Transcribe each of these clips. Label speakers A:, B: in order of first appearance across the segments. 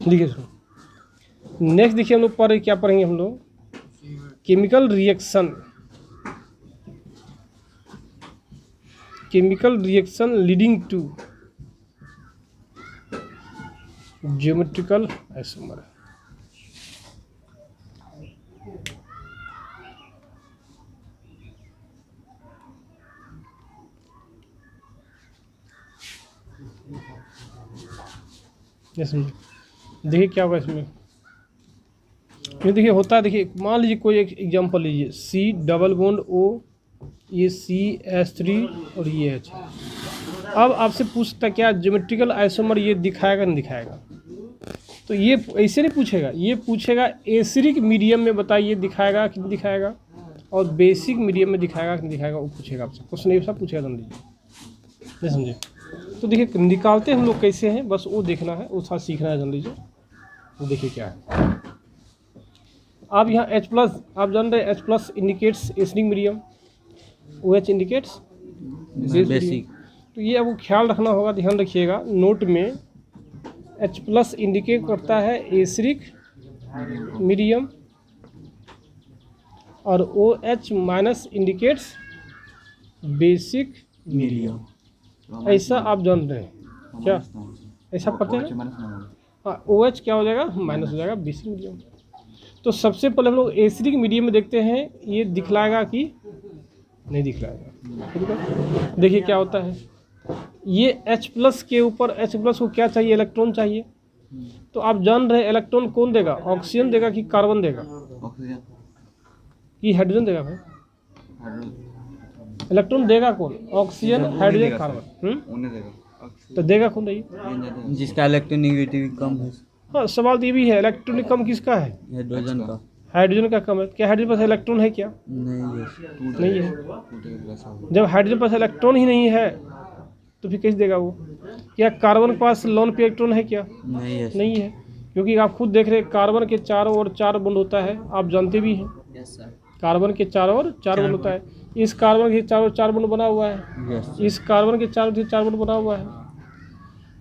A: देखिए sir, next देखिए हम लोग पढ़े क्या पढ़ेंगे हम लोग, chemical reaction leading to geometrical isomer. देखिए क्या होगा इसमें, ये देखिए होता है, देखिए मान लीजिए कोई एक एग्जांपल लीजिए, C डबल बॉन्ड O, ये CH3 और ये H। अब आपसे पूछता क्या ज्योमेट्रिकल आइसोमर ये दिखाएगा नहीं दिखाएगा, तो ये ऐसे नहीं पूछेगा, ये पूछेगा एसिडिक मीडियम में बताइए दिखाएगा कि नहीं दिखाएगा, और बेसिक मीडियम में दिखाएगा कि नहीं दिखाएगा, वो पूछेगा आपसे, कुछ नहीं सब पूछेगा, जान लीजिए, नहीं समझे। तो देखिए निकालते हम लोग कैसे हैं, बस वो देखना है, वो साथ सीखना है, जान लीजिए। तो देखिए क्या है, आप यहाँ H+, आप जान रहे हैं H+ indicates acidic medium, OH indicates basic. तो ये आपको ख्याल रखना होगा, ध्यान रखिएगा नोट में, H+ इंडिकेट करता है एसिडिक मीडियम और OH- इंडिकेट्स बेसिक मीडियम। ऐसा आप जान रहे हैं क्या, ऐसा पता है। हाँ, OH क्या हो जाएगा, माइनस हो जाएगा बेसिक मीडियम। तो सबसे पहले हम लोग एसिडिक मीडियम में देखते हैं, ये दिखलाएगा कि नहीं दिखलाएगा। देखिए क्या होता है, ये H+ के ऊपर H+ को क्या चाहिए, इलेक्ट्रॉन चाहिए। तो आप जान रहे हैं इलेक्ट्रॉन कौन देगा, ऑक्सीजन देगा कि कार्बन देगा,
B: ऑक्सीजन
A: कि हाइड्रोजन देगा भाई, इलेक्ट्रॉन देगा कौन, ऑक्सीजन हाइड्रोजन कार्बन।
B: उन्हें देगा,
A: तो देगा कौन रही,
C: जिसका इलेक्ट्रोनेगेटिविटी कम है।
A: हाँ, सवाल तो ये भी है, इलेक्ट्रॉन कम किसका है,
C: हाइड्रोजन का।
A: हाइड्रोजन का कम है। क्या हाइड्रोजन पास इलेक्ट्रॉन है क्या,
C: नहीं है।
A: नहीं है। जब हाइड्रोजन पास इलेक्ट्रॉन ही नहीं है तो फिर कैसे देगा वो। क्या कार्बन के पास लोन पे इलेक्ट्रॉन है क्या,
C: नहीं है।
A: नहीं है, क्योंकि आप खुद देख रहे हैं कार्बन के चारों ओर 4 बॉन्ड होता है, आप जानते भी हैं। कार्बन के चारों ओर 4 बॉन्ड होता है, इस कार्बन के चारों 4 बॉन्ड बना हुआ है, इस कार्बन के चारों 4 बॉन्ड बना हुआ है।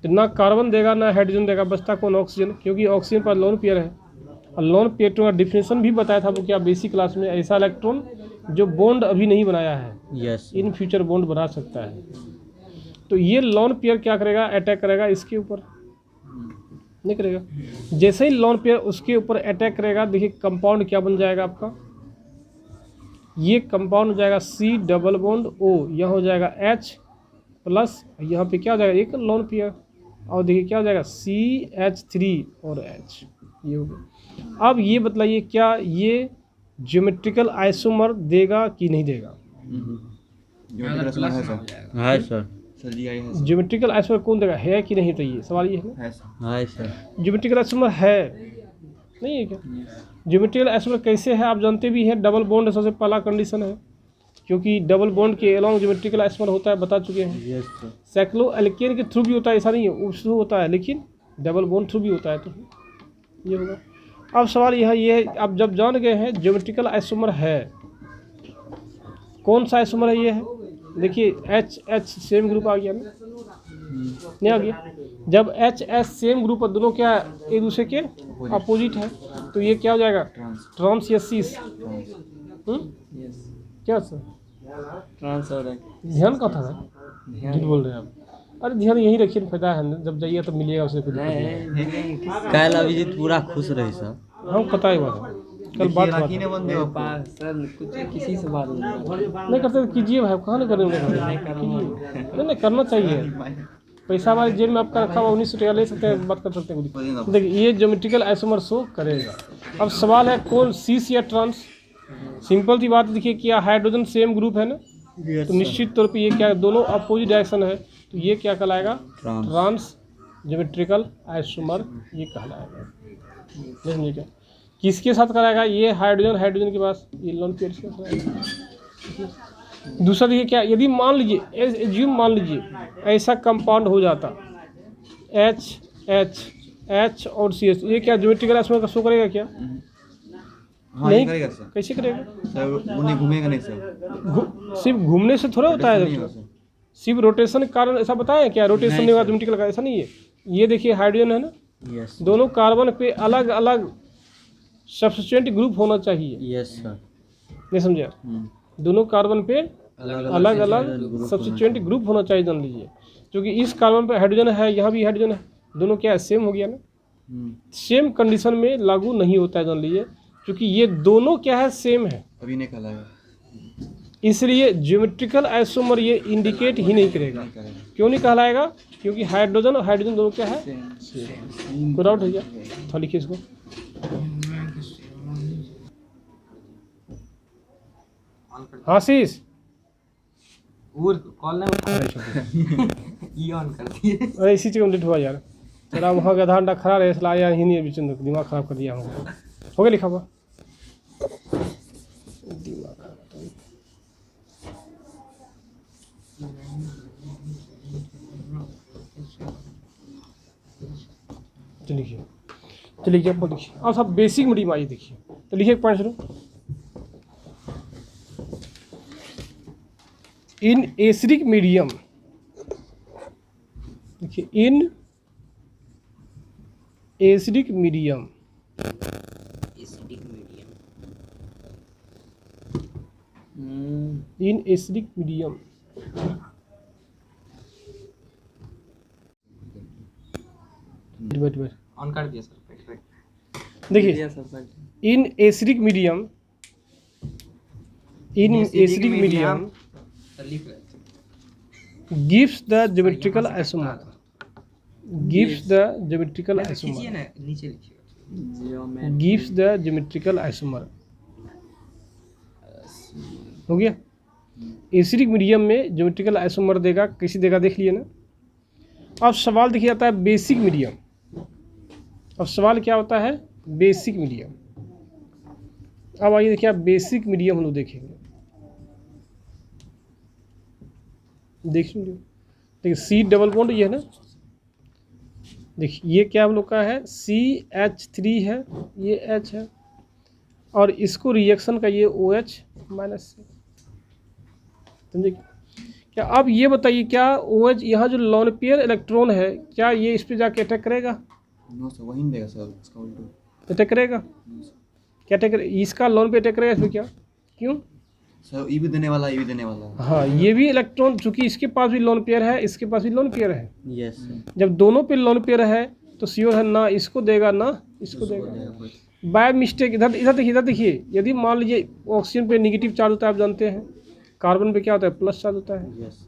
A: तो ना कार्बन देगा ना हाइड्रोजन देगा, बचता कौन, ऑक्सीजन, क्योंकि ऑक्सीजन पर लोन पेयर है। और लोन पेयर का डिफिनेशन भी बताया था वो क्या बेसिक क्लास में, ऐसा इलेक्ट्रॉन जो बॉन्ड अभी नहीं बनाया है, इन फ्यूचर बॉन्ड बना सकता है। तो ये लोन पेयर क्या करेगा, अटैक करेगा इसके ऊपर, नहीं करेगा। जैसे ही लोन पेयर उसके ऊपर अटैक करेगा, देखिए कंपाउंड क्या बन जाएगा आपका, ये कंपाउंड हो जाएगा C डबल बॉन्ड O, यहाँ हो जाएगा H+, यहाँ पे क्या हो जाएगा एक लोन पेयर, और देखिए क्या हो जाएगा CH3 और H, ये हो गया। अब ये बताइए क्या ये ज्योमेट्रिकल आइसोमर देगा कि नहीं देगा,
C: है सर।
A: ज्योमेट्रिकल आइसोमर कौन देगा, है कि नहीं, तो ये सवाल ये है ना,
C: है सर।
A: ज्योमेट्रिकल आइसोमर है नहीं है क्या। ज्योमेट्रिकल आइसोमर कैसे है आप जानते भी हैं, डबल बॉन्ड सबसे पहला कंडीशन है, क्योंकि डबल बॉन्ड के अलोंग ज्योमेट्रिकल आइसोमर होता है, बता चुके हैं। साइक्लो एल्केन के थ्रू भी होता है, ऐसा नहीं है उस थ्रू होता है, लेकिन डबल बॉन्ड थ्रू भी होता है, तो ये होगा। अब सवाल यह ये, अब जब जान गए हैं ज्योमेट्रिकल आइसोमर है, कौन सा आइसोमर है ये है, देखिए H सेम ग्रुप आ गया ना, नहीं आ गया। जब H सेम ग्रुप दोनों क्या एक दूसरे के अपोजिट है, तो ये क्या हो जाएगा, ट्रांस या सीस, क्या सर,
C: ट्रांस हो रहा है।
A: ध्यान का था ना, झूठ बोल रहे हैं आप, अरे ध्यान यही रखिए, फायदा है, जब जाइए तो मिलिएगा उसे।
C: कल अभिजीत पूरा खुश रहे सर,
A: हम पता ही बात है, कल बात
C: सर कुछ किसी से बात
A: नहीं करते, कीजिए भाई, कहाँ नहीं करने, नहीं करना चाहिए। पैसा हमारे जेब में आपका रखा हुआ, 1900 टका ले सकते हैं, बात कर सकते हैं। देखिए ये ज्योमेट्रिकल आइसोमर शो करेगा। अब सवाल है कौन, सीस या ट्रांस। सिंपल सी बात, देखिए क्या हाइड्रोजन सेम ग्रुप है ना, तो निश्चित तौर पे ये क्या दोनों अपोजिट डायरेक्शन है, तो ये क्या कहलाएगा, ट्रांस ज्योमेट्रिकल आइसोमर ये कहलाएगा। समझिए क्या किसके साथ कराएगा, ये हाइड्रोजन के पास ये लोन पेयर के साथ कराएगा। दूसरा देखिए क्या, यदि मान लीजिए एज्यूम मान लीजिए ऐसा कंपाउंड हो जाता H और CH, ये क्या ज्योमेट्रिकल आइसोमर का शो करेगा क्या,
B: हाँ,
A: नहीं
B: करेगा सर।
A: कैसे करेगा
B: सर उन्हें घूमेगा नहीं सर,
A: सिर्फ घूमने से थोड़ा होता है, सिर्फ रोटेशन के कारण ऐसा बताया क्या? रोटेशन
C: नहीं
A: नहीं होगा
C: सर।
A: ज्योमेट्रिकल का, ऐसा नहीं है। ये देखिए हाइड्रोजन है ना,
C: यस
A: दोनों कार्बन पे अलग अलग सब्स्टिट्यूएंट ग्रुप होना चाहिए,
C: यस सर।
A: नहीं समझे? दोनों कार्बन पे अलग अलग
C: group
A: सब्स्टिट्यूएंट ग्रुप होना चाहिए, जान लीजिए। क्योंकि इस कार्बन पे हाइड्रोजन है, यहाँ भी हाइड्रोजन है, दोनों क्या है? सेम हो गया ना। सेम कंडीशन में लागू नहीं होता है, जान लीजिए। क्योंकि ये दोनों क्या है? सेम है,
B: अभी नहीं कहलाएगा,
A: इसलिए ज्योमेट्रिकल आइसोमर ये इंडिकेट ही नहीं करेगा।
B: नहीं करेगा।
A: क्यों नहीं कहलाएगा? क्योंकि हाइड्रोजन और हाइड्रोजन दोनों क्या है? सेम। कोई डाउट है क्या? थोड़ा लिखिए इसको। हाँ शीश,
C: कॉल ये ऑन कर दिए।
A: अरे इसी चीज कंप्लीट हुआ यार। तेरा वहाँ का आधार अंडा खड़ा रहे, इसलिए आया ही नहीं, अभी चंद दिमाग खराब कर दिया हमको। हो गया लिखा हुआ? दिमाग खराब कर दिया। तो लिखिए, चलिए क्या आप लिखिए। और सब बेसिक मीडियम आइए देखिए, तो लिखिए पॉइंट शुरू। इन एसिडिक मीडियम, देखिए in acidic medium, in acidic medium
C: on कर दिया सर।
A: देखिए in acidic medium, in acidic medium gives the geometrical isomer, gives the geometrical isomer,
C: नीचे लिखिए।
A: gives the geometrical isomer। हो गया? एसिडिक मीडियम में geometrical isomer देगा, कैसे देगा देख लिए ना। अब सवाल देखिए आता है बेसिक मीडियम। अब सवाल क्या होता है? Basic medium. अब आइए देखिए, आप बेसिक मीडियम हम लोग देखेंगे। देखिए सी डबल बॉन्ड ये है ना, देखिए ये क्या हम लोग का है? CH3 है, ये H है, और इसको रिएक्शन का ये OH माइनस है, समझे क्या? अब ये बताइए, क्या OH यहाँ जो लॉन पेयर इलेक्ट्रॉन है, क्या ये इस पे जाके अटैक करेगा?
B: नो सर, वही नहीं देगा सर, इसका उल्टा।
A: अटैक करेगा? क्या अटैक करेगा? इसका लॉन पे अटैक करेगा, इसमें क्या? क्यों?
B: सर ई भी देने वाला, ई भी देने वाला।
A: हाँ, ये भी इलेक्ट्रॉन, चूंकि इसके पास भी लोन पेयर है, इसके पास भी लोन पेयर है।
C: यस
A: जब दोनों पे लोन पेयर है तो श्योर है ना इसको देगा ना इसको देगा। बाय मिस्टेक इधर इधर देखिए, इधर देखिए, यदि मान लीजिए ऑक्सीजन पे नेगेटिव चार्ज होता है, आप जानते हैं, कार्बन पे क्या होता है? प्लस चार्ज होता है।
C: यस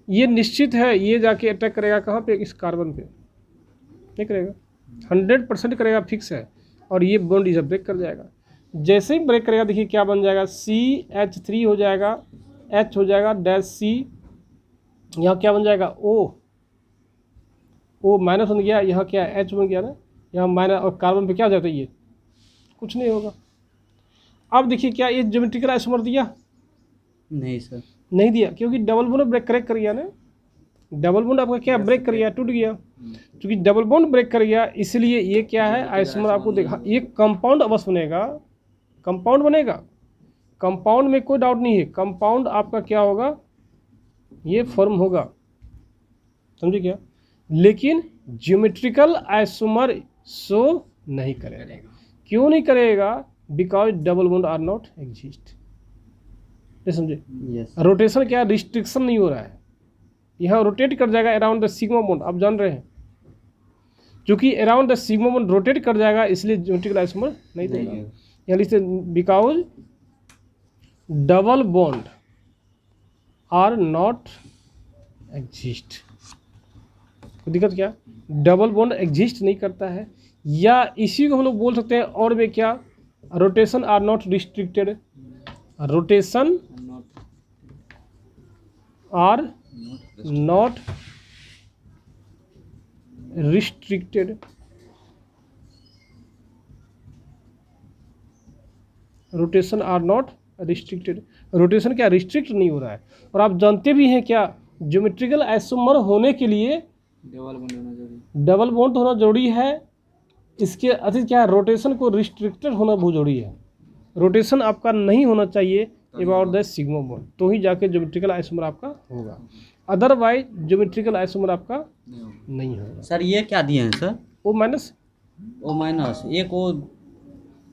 A: ये निश्चित है, ये जाके अटैक करेगा कहाँ पे? इस कार्बन पे। नहीं करेगा? 100% करेगा, फिक्स है। और ये बॉन्ड इसे ब्रेक कर जाएगा। जैसे ही ब्रेक करेगा, देखिए क्या बन जाएगा? CH3 हो जाएगा, H हो जाएगा, डैश C, यहाँ क्या बन जाएगा? O माइनस बन गया, यहाँ क्या H बन गया ना, यहाँ माइनस, और कार्बन पे क्या हो जाता है? ये कुछ नहीं होगा। अब देखिए, क्या ये ज्योमेट्रिकल आइसोमर दिया?
C: नहीं सर,
A: नहीं दिया, क्योंकि डबल बॉन्ड ब्रेक करेक्ट कर गया ना। डबल बॉन्ड आपका क्या ब्रेक कर गया? टूट गया। क्योंकि डबल बॉन्ड ब्रेक कर गया, इसलिए ये क्या है? आइसोमर आपको देखा, ये कंपाउंड अवश्य बनेगा, कंपाउंड बनेगा। कंपाउंड में कोई डाउट नहीं है, कंपाउंड आपका क्या होगा? ये फॉर्म होगा, समझे क्या? लेकिन ज्योमेट्रिकल आइसोमर शो नहीं करेगा। क्यों नहीं करेगा? Because double bond are not exist. समझे?
C: यस
A: रोटेशन क्या? रिस्ट्रिक्शन नहीं हो रहा है, यहाँ रोटेट कर जाएगा अराउंड द सिग्मा बॉन्ड, आप जान रहे हैं। क्योंकि around the sigma bond rotate कर जाएगा, इसलिए ज्योमेट्रिकल आइसोमर नहीं देगा। यहाँ लिखते because double bond are not exist. कोई दिक्कत क्या? डबल बॉन्ड एग्जिस्ट नहीं करता है, या इसी को हम लोग बोल सकते हैं और में क्या? Rotation are not restricted, rotation are not restricted. Rotation are not restricted, rotation क्या? रिस्ट्रिक्ट नहीं हो रहा है। और आप जानते भी हैं क्या, ज्योमेट्रिकल आइसोमर होने के लिए डबल बॉन्ड होना जरूरी है। इसके अतिरिक्त क्या है? रोटेशन को रिस्ट्रिक्टेड होना बहुत जरूरी है। रोटेशन आपका नहीं होना चाहिए अबाउट द सिग्मा बॉन्ड, तो ही जाके ज्योमेट्रिकल आइसोमर आपका होगा। अदरवाइज ज्योमेट्रिकल आइसोमर आपका
B: नहीं होगा।
A: नहीं होगा।
C: सर ये क्या दिए हैं sir?
A: O minus,
C: O minus, एक वो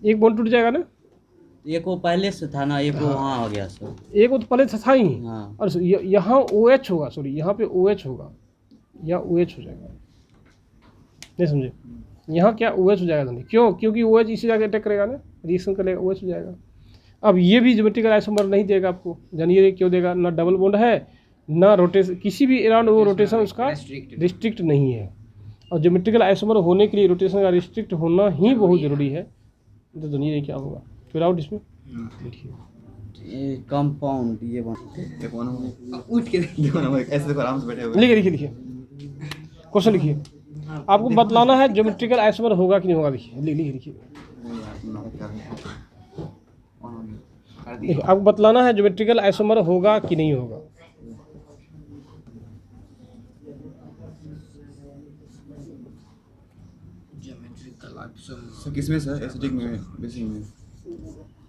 A: एक बॉन्ड टूट जाएगा ना,
C: एक वो पहले से था ना, एक वो वहाँ आ गया सर।
A: एक वो तो पहले था ही।
C: हाँ
A: और यहाँ OH होगा, सॉरी यहाँ पे OH होगा, यहाँ OH हो जाएगा, नहीं समझे? यहाँ क्या OH हो जाएगा, क्यों? क्योंकि OH इसी जगह अटैक करेगा ना, रिएक्शन करेगा, OH हो जाएगा। अब ये भी ज्योमेट्रिकल आइसोमर नहीं देगा आपको, जानिए क्यों देगा? ना डबल बॉन्ड है, ना रोटेशन, किसी भी अराउंड वो रोटेशन उसका रिस्ट्रिक्ट नहीं है। और ज्योमेट्रिकल आइसोमर होने के लिए रोटेशन का रिस्ट्रिक्ट होना ही बहुत ज़रूरी है। तो जानिए क्या होगा फिर आउट इसमें
C: ये कंपाउंड ये
B: देखो ना भाई, उठ के देखो ना भाई, ऐसे देखो आराम से बैठे हुए।
A: लिखिए क्वेश्चन लिखिए। आपको बतलाना है ज्योमेट्रिकल आइसोमर होगा कि नहीं होगा। लिखिए
B: वो यार तुम नाटक कर रहे हो। ऑन हो गया। कर दिया।
A: देखिए, आपको बतलाना है ज्योमेट्रिकल आइसोमर होगा कि नहीं होगा।
B: सर किसमें सर? एसिडिक में, बेसिक में?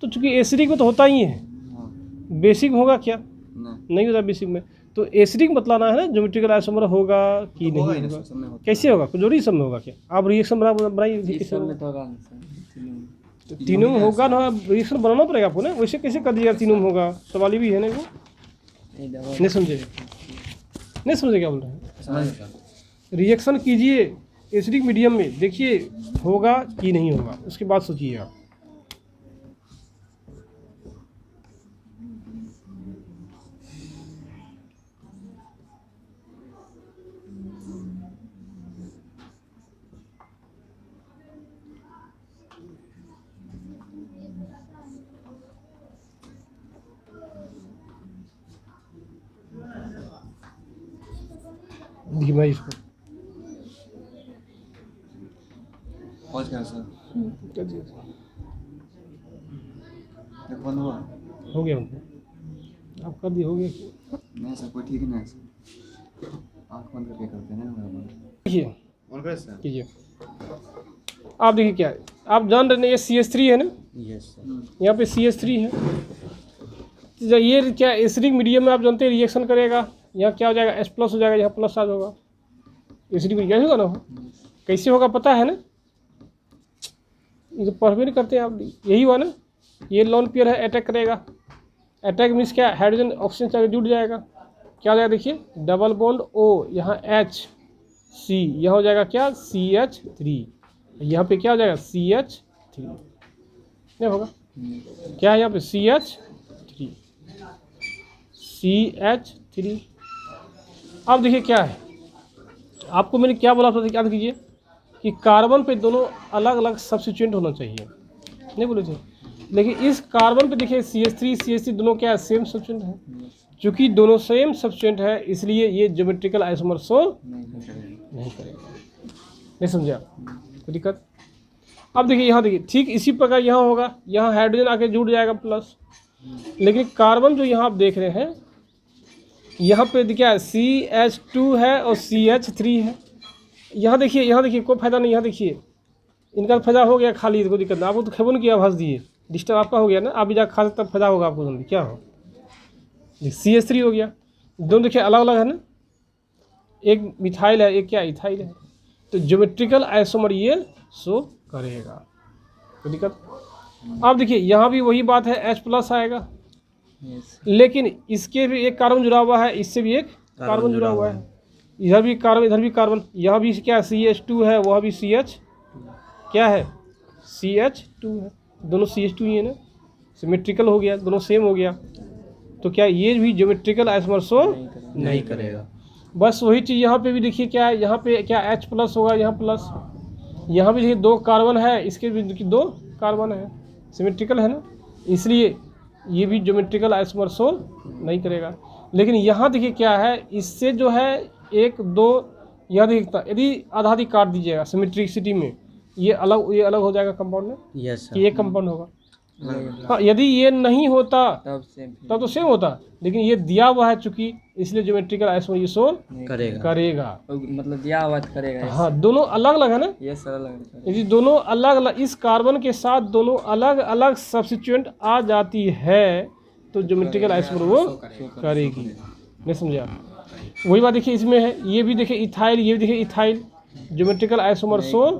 A: तो चूंकि एसिडिक में तो होता ही है,
B: हाँ
A: बेसिक में होगा क्या?
B: नहीं
A: नहीं होता बेसिक में। तो एसिडिक बतलाना है ना ज्योमेट्रिकल आइसोमर होगा कि नहीं
B: होगा ही ना
A: होगा।
B: सर, सब में होता
A: कैसे होगा? कुछ जरूरी सब में होगा क्या? आप रिएक्शन बनाइए, कैसे होगा? तो तीनों में होगा ना, रिएक्शन बनाना पड़ेगा आपको ना, वैसे कैसे कर दीजिएगा तीनों में होगा? सवाल ही भी है ना वो, नहीं समझे? नहीं समझे क्या बोल रहे हैं?
B: है। समझ गए सर।
A: रिएक्शन कीजिए एसिडिक मीडियम में, देखिए होगा कि नहीं होगा, उसके बाद सोचिए आप। देखिए मैं इसको
B: पहुंच गया सर।
A: कर दिया,
B: देखो बंद हुआ।
A: हो गया मतलब, आप कर दिए, हो गया।
B: नहीं सर, कोई ठीक नहीं है सर। आँख बंद करके करते हैं ना हमारा।
A: देखिए
B: ऑन करें सर?
A: कीजिए। आप देखिए क्या है, आप जान रहे हैं ये CH3 है ना,
C: यस सर।
A: यहाँ पे CH3 है। तो ये क्या एसिडिक मीडियम में आप जानते हैं रिएक्शन करेगा, यहाँ क्या हो जाएगा? H+ हो जाएगा, यहाँ प्लस चार्ज होगा। एसिडिक मीडियम होगा ना, कैसे होगा पता है ना? ये तो पढ़ भी नहीं करते हैं आप, यही हुआ ना, ये लोन पेयर है, अटैक करेगा। अटैक मीन्स क्या? हाइड्रोजन ऑक्सीजन से जुड़ जाएगा, क्या हो जाएगा? देखिए डबल बॉन्ड O, यहाँ HC, यहाँ हो जाएगा क्या? CH3, यहाँ पे क्या हो जाएगा? CH3 नहीं होगा क्या है? यहाँ पे CH3। अब देखिए क्या है, आपको मैंने क्या बोला था, याद कीजिए कि कार्बन पे दोनों अलग अलग सब्स्टिट्यूएंट होना चाहिए, नहीं बोले थे? लेकिन इस कार्बन पे देखिए CH3 दोनों क्या है? सेम सब्स्टिट्यूएंट है। चूंकि दोनों सेम सब्स्टिट्यूएंट है, इसलिए ये ज्योमेट्रिकल आइसोमर शो नहीं करेगा। नहीं समझे आप? कोई दिक्कत? अब देखिए यहाँ देखिए, ठीक इसी प्रकार यहाँ होगा, यहाँ हाइड्रोजन आके जुड़ जाएगा प्लस। लेकिन कार्बन जो यहाँ आप देख रहे हैं, यहाँ पे क्या है? CH2 है और CH3 है। यहाँ देखिए कोई फायदा नहीं। यहाँ देखिए इनका फायदा हो गया खाली, कोई दिक्कत नहीं। आपको तो खेबो नहीं किया, भाज दिए, डिस्टर्ब आपका हो गया ना, आप भी जाकर खा सकते, तब फायदा होगा आपको। जल्दी क्या हो? CH3 हो गया। दोनों देखिए अलग अलग है ना, एक मिथाइल है, एक क्या इथाइल है। तो ज्योमेट्रिकल आइसोमर ये शो करेगा, कोई दिक्कत? अब देखिए यहाँ भी वही बात है, H+ आएगा, लेकिन इसके भी एक कार्बन जुड़ा हुआ है, इससे भी एक कार्बन जुड़ा हुआ है, इधर भी कार्बन, इधर भी कार्बन। यहाँ भी क्या CH2 है, वह भी CH क्या है? CH2 है। दोनों CH2 ही है ना, सिमेट्रिकल हो गया, दोनों सेम हो गया। तो क्या ये भी ज्योमेट्रिकल आइसोमर शो नहीं करेगा। बस वही चीज़ यहाँ पे भी देखिए क्या है, यहाँ पे क्या H+ होगा, यहाँ प्लस। यहाँ भी देखिए 2 कार्बन है, इसके भी 2 कार्बन है, सिमेट्रिकल है ना, इसलिए ये भी ज्योमेट्रिकल आइसोमर शो नहीं करेगा। लेकिन यहाँ देखिए क्या है, इससे जो है 1 2 यह दिखता, यदि आधा आधी काट दीजिएगा सिमेट्रिसिटी में, ये अलग हो जाएगा कंपाउंड में,
C: यस
A: कि ये कंपाउंड होगा। हाँ, यदि ये नहीं होता तब तो सेम होता, लेकिन ये दिया हुआ है चूंकि, इसलिए ज्योमेट्रिकल आइसोमर ये शो करेगा।
D: मतलब दिया हुआ तो करेगा।
A: हाँ, दोनों अलग अलग है ना,
D: ये सर अलग
A: यदि दोनों अलग अलग, इस कार्बन के साथ दोनों अलग अलग सब्स्टिट्यूएंट आ जाती है, तो ज्योमेट्रिकल आइसोमर वो करेगी। नहीं समझे आप? वही बात देखिए इसमें है, ये भी देखिए इथाइल, ये भी देखिए इथाइल, ज्योमेट्रिकल आइसोमर शो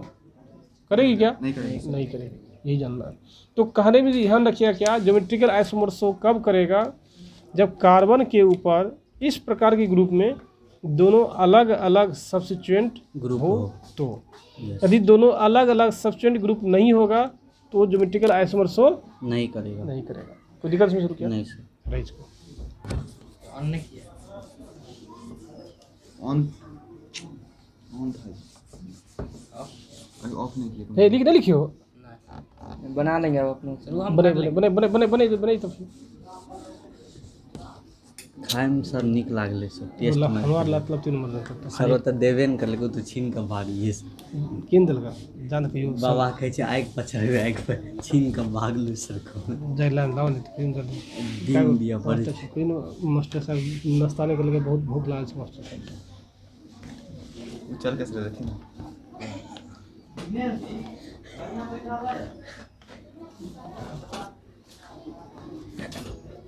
A: करेगी क्या?
B: नहीं करेगी।
A: नहीं करेगी, यही जानना है। तो कहने में ध्यान रखिएगा क्या, ज्योमेट्रिकल आइसोमर शो कब करेगा? जब कार्बन के ऊपर इस प्रकार के ग्रुप में दोनों अलग अलग सब्स्टिट्यूएंट
C: ग्रुप
A: हो
C: हो।
A: तो।
C: Yes.
A: यदि दोनों अलग अलग सब्स्टिट्यूएंट ग्रुप नहीं होगा तो वो ज्योमेट्रिकल आइसोमर शो
C: नहीं करेगा।
A: नहीं करेगा। कोई दिक्कत इसमें शुरू किया?
C: नहीं सर।
A: राइट को
D: ऑन नहीं किया।
B: ऑन ऑन था अभी ऑफ नहीं किया।
A: है, लिख ना लिखियो,
D: बना लेंगे अब अपने से।
A: बने बने बने बने बने बने बने तो
C: खाए में सर निक लागले सर, टेस्ट में
A: हमार लात लब 3 नंबर करता
C: सर वो तो देबे न करले तो छीन के भागिए सर।
A: केन दल का जान कहियो
C: बाबा कहै छै आगि पछड़बे, आगि पे छीन के भागलू सर को
A: जैला लाओ नहीं केन दल
C: दिन दिया पड़े।
A: कोई न मास्टर साहब नाश्ता ने करके बहुत भूख लागल छै मास्टर साहब।
B: चल कैसे रखे ना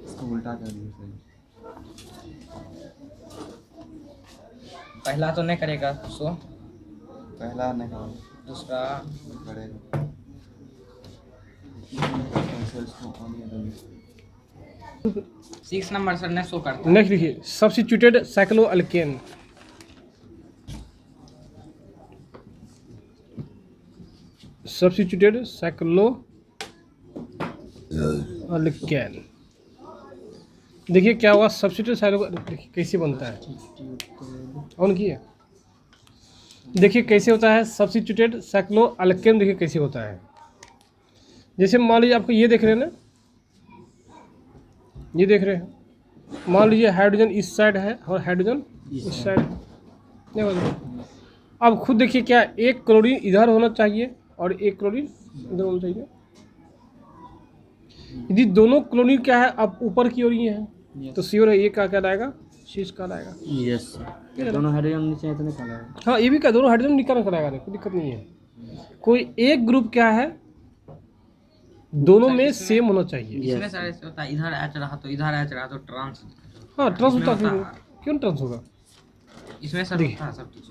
B: इसको उल्टा कर दिया सही।
D: पहला तो नहीं करेगा सो,
B: पहला नहीं करेगा,
D: दूसरा
B: करेगा। ऐसे इसको ऑन किया तो
D: 6 नंबर सर ने शो करता।
A: नेक्स्ट लिखिए सब्स्टिट्यूटेड साइक्लोअल्केन। सब्स्टिट्यूटेड साइक्लोअल्केन देखिए क्या हुआ, सब्स्टिट्यूटेड साइक्लो देखिए कैसे बनता है, ऑन किए देखिए कैसे होता है सब्स्टिट्यूटेड साइक्लोअल्केन। देखिए कैसे होता है, जैसे मान लीजिए आपको ये देख रहे हैं ना, ये देख रहे हैं, मान लीजिए हाइड्रोजन इस साइड है और हाइड्रोजन इस साइड है। अब खुद देखिए क्या, एक क्लोरीन इधर होना चाहिए और एक क्लोरीन इधर होना चाहिए। यदि दोनों क्लोरीन क्या है अब ऊपर की ओर ही है तो श्योर है ये क्या कहलाएगा, शीश कहलाएगा।
C: Yes sir. दोनों हाइड्रोजन नीचे इतने काला है।
A: हाँ ये भी क्या, दोनों हाइड्रोजन निकाल कराएगा, कोई दिक्कत नहीं है। कोई एक ग्रुप क्या है दोनों में सेम होना चाहिए।
D: इसमें सर ऐसे होता है, इधर एच रहा तो इधर एच रहा तो ट्रांस।
A: हाँ ट्रांस
D: इसमें
A: होता
D: होता
A: है, क्यों ट्रांस होगा?
D: इसमें सर होता है सब चीज।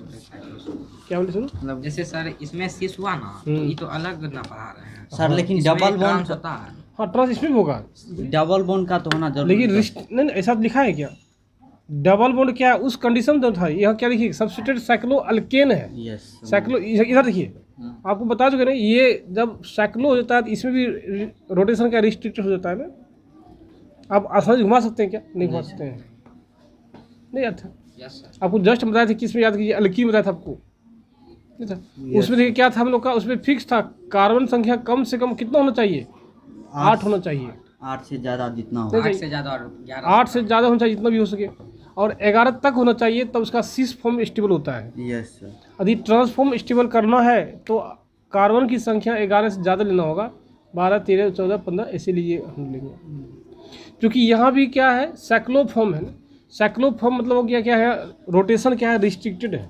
A: क्या बोले सुनो,
D: मतलब जैसे सर इसमें सीस हुआ ना तो ये तो अलग ना पढ़ा रहे हैं
C: सर लेकिन
D: इसमें
C: डबल
D: ट्रांस
C: बॉन्ड,
D: होता है।
A: हाँ ट्रांस इसमें भी होगा,
C: डबल बॉन्ड का तो होना जरूरी
A: लेकिन
C: है।
A: रिस्ट नहीं ऐसा लिखा है क्या? डबल बॉन्ड क्या है उस कंडीशन में था। यहाँ क्या देखिए सब्स्टिट्यूटेड साइक्लोअल्केन है।
C: यस
A: साइक्लो इधर देखिए, आपको बता चुके ना, ये जब साइक्लो हो जाता है तो इसमें भी रोटेशन का रिस्ट्रिक्टेड हो जाता है ना। आप आसानी से घुमा सकते हैं क्या? नहीं घुमा सकते हैं, नहीं याद था
D: यस सर।
A: आपको, जस्ट बताया था किसमें याद कीजिए, अल्कीन बताया था आपको, नहीं था? उसमें देखिए क्या था हम लोग का, उसमें फिक्स था कार्बन संख्या कम से कम कितना होना चाहिए, 8 होना चाहिए।
C: 8 से ज्यादा जितना हो।
D: 8 से ज्यादा और 11
A: 8 से ज़्यादा होना चाहिए जितना भी हो सके, और 11 तक होना चाहिए, तब उसका सिस फॉर्म स्टेबल होता है।
C: Yes sir.
A: यदि ट्रांसफॉर्म स्टेबल करना है तो कार्बन की संख्या 11 से ज़्यादा लेना होगा, 12, 13, 14, 15 ऐसे लीजिए हम लेंगे। क्योंकि यहाँ भी क्या है साइक्लोफॉर्म है ना, साइक्लोफॉर्म मतलब हो गया क्या है, रोटेशन क्या है रिस्ट्रिक्टेड है।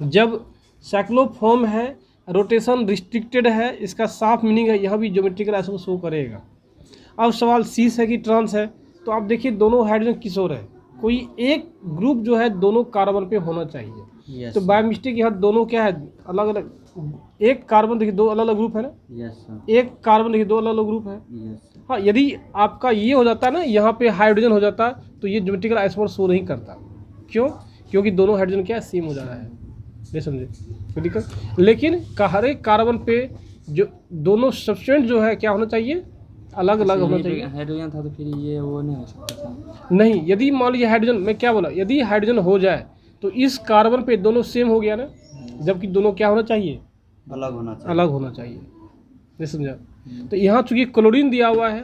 A: जब साइक्लोफॉर्म है रोटेशन रिस्ट्रिक्टेड है, इसका साफ मीनिंग है यहाँ भी ज्योमेट्रिकल आइसोमर शो करेगा। अब सवाल सीस है कि ट्रांस है, तो आप देखिए दोनों हाइड्रोजन किस ओर है, कोई एक ग्रुप जो है दोनों कार्बन पे होना चाहिए।
C: यस
A: तो बाय मिस्टेक यहाँ दोनों क्या है अलग अलग, एक कार्बन देखिए 2 अलग अलग ग्रुप है ना,
C: यस सर।
A: एक कार्बन देखिए 2 अलग अलग ग्रुप है।
C: Yes sir.
A: हाँ यदि आपका ये हो जाता है ना, यहाँ पे हाइड्रोजन हो जाता तो ये ज्योमेट्रिकल आइसोमर शो नहीं करता। क्यों? क्योंकि दोनों हाइड्रोजन क्या सेम हो जा रहा है, नहीं समझे कोई दिक्कत। लेकिन हर एक कार्बन पे जो दोनों सब्स्टिट्यूएंट जो है क्या होना चाहिए, अलग अलग होना चाहिए।
D: हाइड्रोजन था तो फिर ये वो नहीं हो सकता था।
A: नहीं, यदि मान लीजिए हाइड्रोजन, मैं क्या बोला, यदि हाइड्रोजन हो जाए तो इस कार्बन पे दोनों सेम हो गया ना, जबकि दोनों क्या होना चाहिए,
C: अलग होना चाहिए।
A: अलग होना चाहिए, नहीं समझा। तो यहाँ चूंकि क्लोरीन दिया हुआ है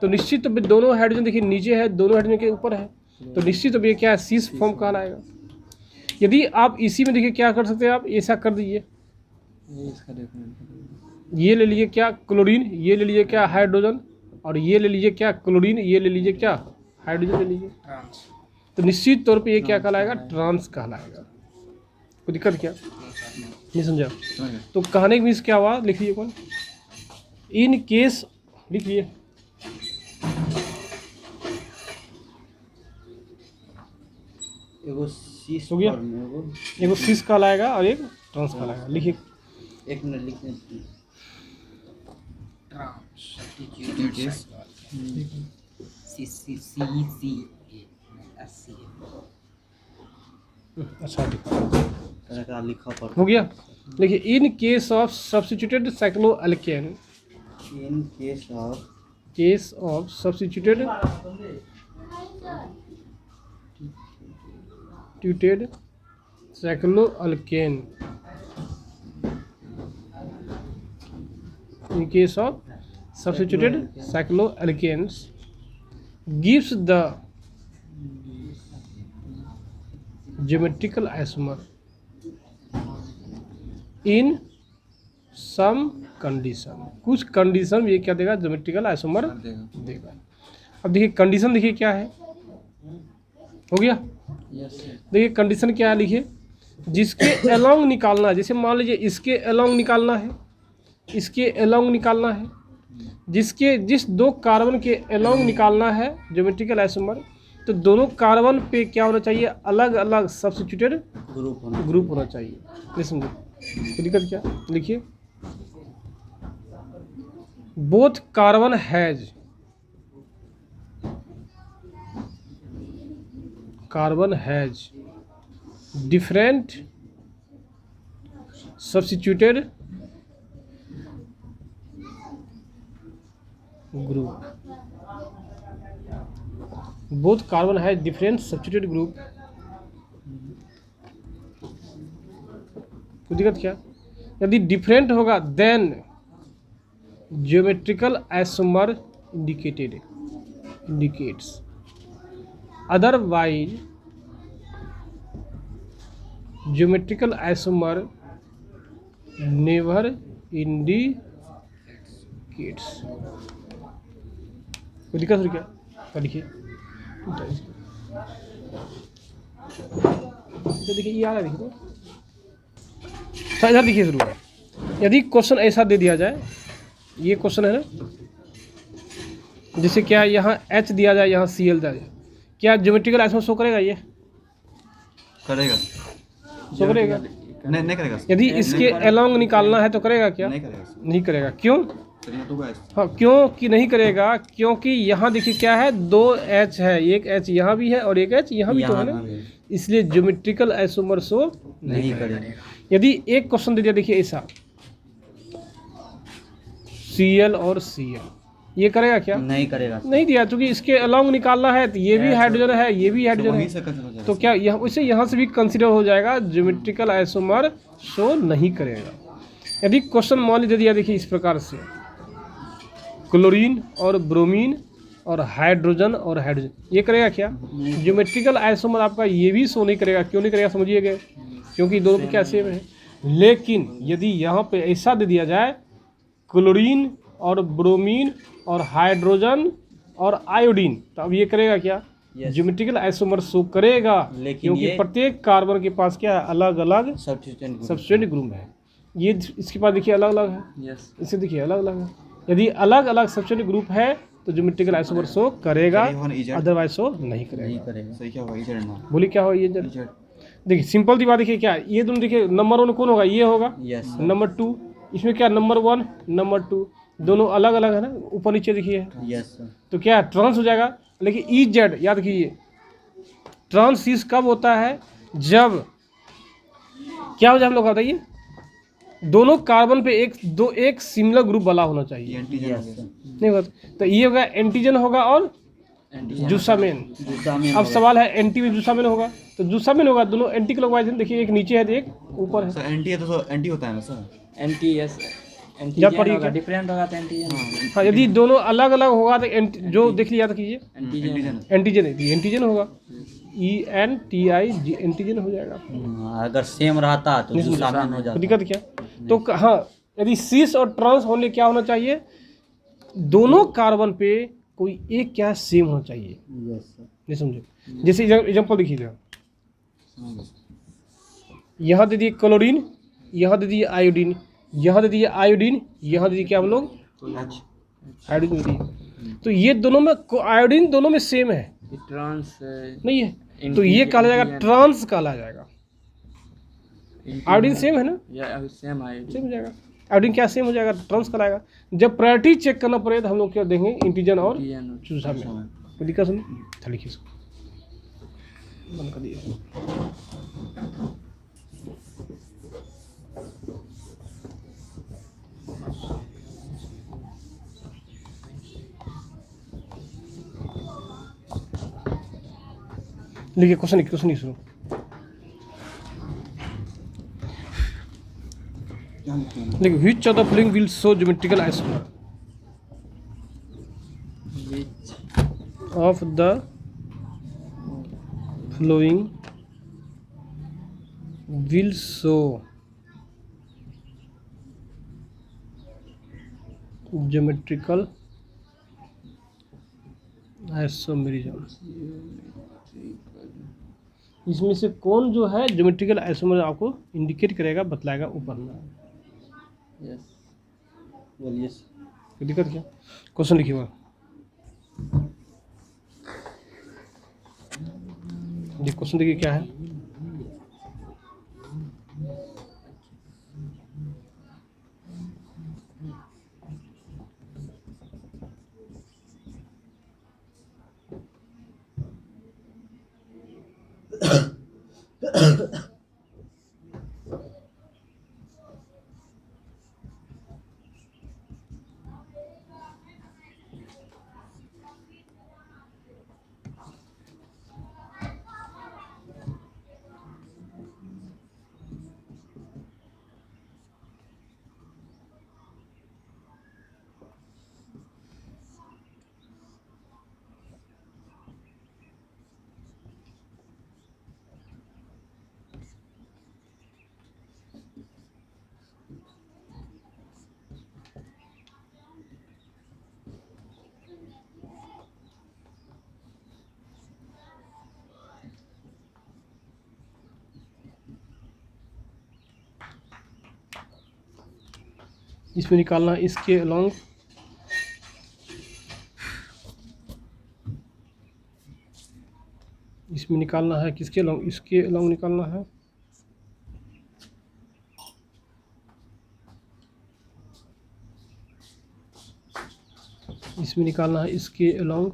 A: तो निश्चित तो दोनों हाइड्रोजन देखिए नीचे है, दोनों हाइड्रोजन के ऊपर है, तो निश्चित तो ये क्या है सीस फॉर्म कहलाएगा। यदि आप इसी में देखिए क्या कर सकते हैं, आप ऐसा कर दीजिए,
D: ये इसका देखना।
A: ये ले लीजिए क्या क्लोरीन, ये ले लीजिए क्या हाइड्रोजन, और ये ले लीजिए क्या क्लोरीन, ये ले लीजिए क्या हाइड्रोजन ले लीजिए,
D: ट्रांस।
A: तो निश्चित तौर पे ये क्या कहलाएगा, ट्रांस कहलाएगा। कोई दिक्कत क्या, नहीं समझा? तो कहने के मीन्स क्या हुआ, लिख लीजिए कौन, इन केस लिख लिए
C: एगो सीस
A: हो गया?
C: फॉर्म में एगो
A: एगो सिस कहलाएगा और एक ट्रांस कहलाएगा। लिखिए।
C: एक मिनट लिखने दीजिए।
A: अच्छा
C: तरह का लिखा
A: हो
C: पड़ता
A: गया। देखिए, in case of substituted cycloalkane,
C: in case of
A: substituted cycloalkane, in case of substituted cycloalkanes gives the geometrical isomer in some condition। कुछ कंडीशन में ये क्या देगा? ज्योमेट्रिकल आइसोमर देगा। अब देखिए कंडीशन, देखिए क्या है। हो गया? देखिए कंडीशन क्या है, लिखिए। जिसके अलोंग निकालना है, जैसे मान लीजिए इसके अलोंग निकालना है, इसके अलोंग निकालना है, जिस दो कार्बन के अलोंग निकालना है ज्योमेट्रिकल आइसोमर, तो दोनों कार्बन पे क्या होना चाहिए? अलग अलग सब्स्टिट्यूटेड ग्रुप होना चाहिए। नहीं समझे? तो दिक्कत क्या? लिखिए, both carbon has different substituted group. Both carbon has different substituted group. कोई दिक्कत क्या? यदि डिफरेंट होगा then geometrical isomer indicates, otherwise geometrical isomer never indicates. कोई दिक्कत हो क्या? लिखिए। तो देखिए ये आ रहा है, देखिए तो इधर देखिए शुरू है। यदि क्वेश्चन ऐसा दे दिया जाए, ये क्वेश्चन है ना, जैसे क्या यहाँ H दिया जाए, यहाँ Cl दिया जाए, क्या ज्योमेट्रिकल आइसोमर शो करेगा? ये
B: करेगा,
A: शो करेगा?
B: नहीं करेगा।
A: यदि इसके अलोंग निकालना है तो करेगा क्या?
B: नहीं करेगा।
A: नहीं करेगा। क्यों?
B: तो
A: हाँ, क्यों कि नहीं करेगा? क्योंकि यहाँ देखिए क्या है, 2 H है, एक H यहाँ भी है और एक H यहाँ भी तो है ना, इसलिए ज्योमेट्रिकल आइसोमर शो नहीं करेगा। यदि एक क्वेश्चन दे दिया, देखिए ऐसा Cl और Cl, ये करेगा क्या?
C: नहीं करेगा।
A: नहीं दिया, क्योंकि इसके अलोंग निकालना है, तो ये भी हाइड्रोजन है, ये भी हाइड्रोजन है, तो क्या यहाँ उससे यहाँ से भी कंसीडर हो जाएगा, ज्योमेट्रिकल आइसोमर शो नहीं करेगा। यदि क्वेश्चन मान लीजिए दिया, देखिए इस प्रकार से, क्लोरीन और ब्रोमीन और हाइड्रोजन और हाइड्रोजन, ये करेगा क्या? ज्योमेट्रिकल आइसोमर आपका ये भी शो नहीं करेगा। क्यों नहीं करेगा? समझिएगा, क्योंकि दोनों पे क्या सेम है। लेकिन यदि यहाँ पे ऐसा दे दिया जाए, क्लोरीन और ब्रोमीन और हाइड्रोजन और आयोडीन, तो अब ये करेगा क्या? ज्योमेट्रिकल आइसोमर शो करेगा, क्योंकि प्रत्येक कार्बन के पास क्या है? अलग अलग सब्स्टिट्यूटेंट ग्रुप है। ये इसके पास देखिए अलग अलग है, इससे देखिए अलग अलग है। यदि अलग अलग सब्स्टिट्यूटेंट ग्रुप है तो ज्योमेट्रिकल आइसोमर शो करेगा, अदरवाइज शो नहीं करेगा।
B: सही क्या होगा? इजेड ना
A: बोलिए क्या होगा? ये देखिए सिंपल दी बात, देखिए क्या ये दोनों, देखिए नंबर 1 कौन होगा? ये होगा। नंबर 2 इसमें क्या? नंबर 1 नंबर 2 दोनों अलग अलग है ना, ऊपर नीचे देखिए। तो क्या ट्रांस हो जाएगा। लेकिन EZ याद कीजिए, ट्रांस कब होता है? जब क्या हो जाए, हम लोग बताइए, दोनों कार्बन पे एक सिमिलर ग्रुप वाला होना चाहिए। नहीं होगा तो ये होगा एंटीजन होगा और जूसामेन। अब सवाल है एंटी में जूसामेन होगा, तो जूसामेन होगा, दोनों एंटी क्लॉकवाइज हैं। देखिए एक नीचे है तो एक ऊपर है।
B: सर एंटी है तो एंटी होता है ना सर?
D: एंटी यस,
A: जब पढ़िए
D: डिफरेंट होगा तो एंटीजन।
A: हाँ, यदि दोनों अलग अलग होगा तो जो देख लिया, याद कीजिए एंटीजन होगा, ENTIG एंटीजन हो जाएगा।
C: अगर सेम रहता तो जूसामेन हो जाता।
A: दिक्कत क्या? तो हाँ, यदि सिस और ट्रांस होने क्या होना चाहिए? दोनों कार्बन पे कोई एक क्या सेम होना चाहिए। नहीं समझे? जैसे एग्जाम्पल देखिएगा, यहाँ दे दिए क्लोरीन, यहाँ दे दिए आयोडीन, यहाँ दे दिए आयोडीन, यहाँ दे दिए क्या हम लोग हाइड्रोजन दिए। तो ये दोनों में आयोडीन दोनों में सेम है,
D: ट्रांस
A: नहीं है। तो ये कहला जाएगा ट्रांस कहला जाएगा। आयोडीन सेम है ना,
E: सेम
A: हो जाएगा। आयोडीन क्या सेम हो जाएगा, ट्रांस कहलाएगा। जब प्रायोरिटी चेक करना पड़ेगा तो हम लोग क्या देंगे, इंटीजन और चूसा में। कोई दिक्कत नहीं, अच्छा लिखिए इसको, बंद कर दिए। लिखिए क्वेश्चन नहीं सुनो। देखिए which of the following will show geometrical isomer of the flowing will show geometrical isomerism। इसमें से कौन जो है ज्योमेट्रिकल आइसोमर आपको इंडिकेट करेगा, बतलाएगा, ऊपर में।
C: बोलिए।
A: कोई दिक्कत क्या? क्वेश्चन लिखिए हुआ। ये क्वेश्चन देखिए क्या है। इसमें निकालना इसके अलोंग इसमें निकालना है, किसके अलोंग, इसके अलोंग निकालना है। इसमें निकालना है इसके अलोंग।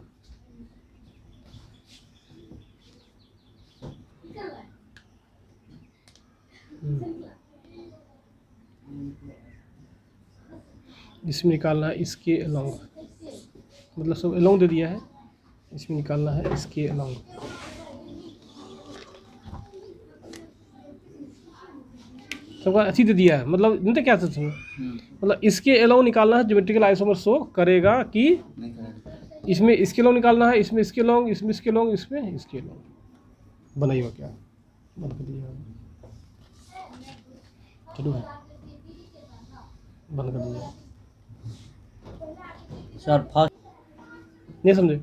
A: इसमें निकालना है इसके अलोंग, मतलब सब अलोंग दे दिया है। इसमें निकालना है इसके अलोंग। सबका अच्छी दे दिया है, मतलब नहीं तो क्या सोच, मतलब इसके अलोंग निकालना है। ज्योमेट्रिकल आइसोमर शो करेगा कि इसमें इसके अलोंग निकालना है, इसमें इसके अलोंग, इसमें इसके अलोंग, इसमें इसके अलोंग। बनाइए क्या, बंद कर दिया, चलो बंद कर दिया
C: सर। फर्स्ट
A: नहीं समझे।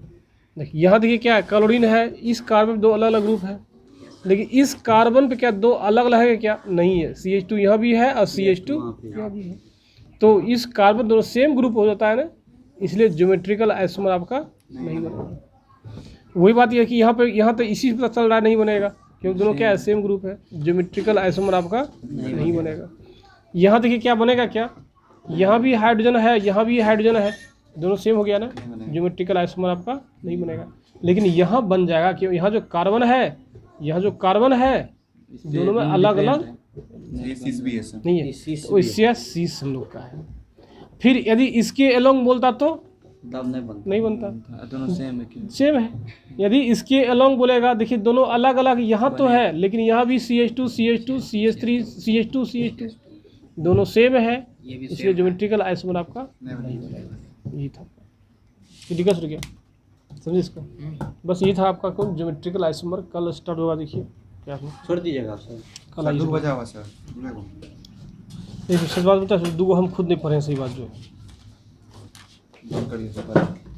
A: देखिए यहाँ देखिए क्या है, क्लोरीन है, इस कार्बन में दो अलग अलग ग्रुप है, लेकिन इस कार्बन पे क्या दो अलग अलग है, क्या नहीं है। CH2 यहाँ भी है और CH2 यहाँ भी है, तो इस कार्बन दोनों सेम ग्रुप हो जाता है ना, इसलिए ज्योमेट्रिकल आइसोमर आपका नहीं बनेगा। वही बात यह है कि यहाँ तो इसी पता चल रहा है नहीं बनेगा, क्योंकि दोनों क्या है, सेम ग्रुप है। ज्योमेट्रिकल आइसोमर आपका नहीं बनेगा। यहाँ देखिए क्या बनेगा, क्या यहाँ भी हाइड्रोजन है, यहाँ भी हाइड्रोजन है, दोनों सेम हो गया ना, ज्योमेट्रिकल आइसोमर आपका नहीं बनेगा। लेकिन यहाँ बन जाएगा, क्यों, यहाँ जो कार्बन है, यहाँ जो कार्बन है, दोनों में अलग अलग नहीं है, तो इससे सीस हम लोग का है। फिर यदि इसके अलोंग बोलता तो नहीं बनता,
E: दोनों सेम है।
A: सेम है। यदि इसके अलोंग बोलेगा, देखिए दोनों अलग अलग यहाँ तो है, लेकिन यहाँ भी CH2 CH2 CH3 CH2 CH2 दोनों सेम है, इसलिए ज्योमेट्रिकल आइसोमर आपका नहीं बनेगा। यही था, दिक्कत हो गया, समझे इसको। बस ये था आपका कौन ज्योमेट्रिकल आइसोमर। कल स्टार्ट होगा, देखिए क्या
C: छोड़ दीजिएगा सर,
A: कल आइए।
B: बजा हुआ सर,
A: सच बात बता, दूगो हम खुद नहीं पढ़े, सही बात जो है।
B: बंद करिए सर।